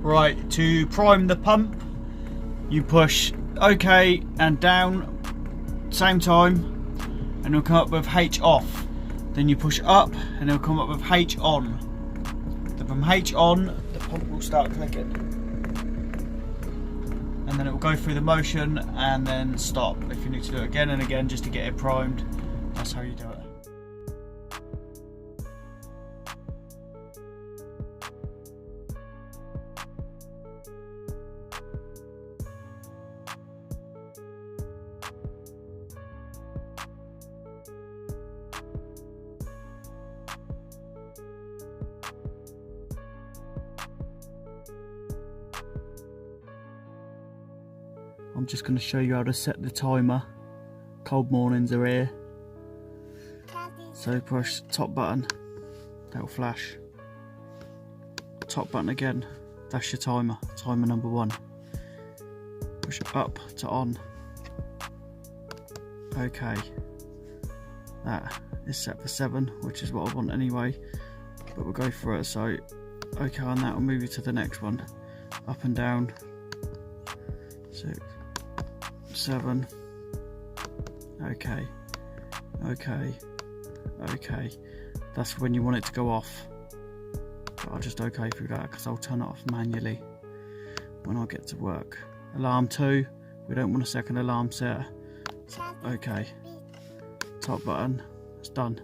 Right, to prime the pump, you push OK and down, same time, and it'll come up with H off. Then you push up and it'll come up with H on. Then from H on, the pump will start clicking. And then it will go through the motion and then stop. If you need to do it again and again just to get it primed, that's how you do it. I'm just going to show you how to set the timer. Cold mornings are here. So push top button, that'll flash. Top button again, that's your timer, timer number 1. Push it up to on. Okay, that is set for 7, which is what I want anyway, but we'll go for it. So okay, on that we'll move you to the next one. Up and down, 6, 7, okay, okay, okay. That's when you want it to go off, but I'll just okay through that because I'll turn it off manually when I get to work. Alarm 2, we don't want a second alarm set. Okay, top button, it's done.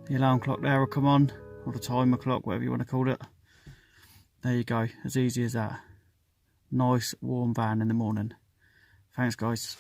The alarm clock there will come on, or the timer clock, whatever you want to call it. There you go, as easy as that. Nice warm van in the morning. Thanks guys.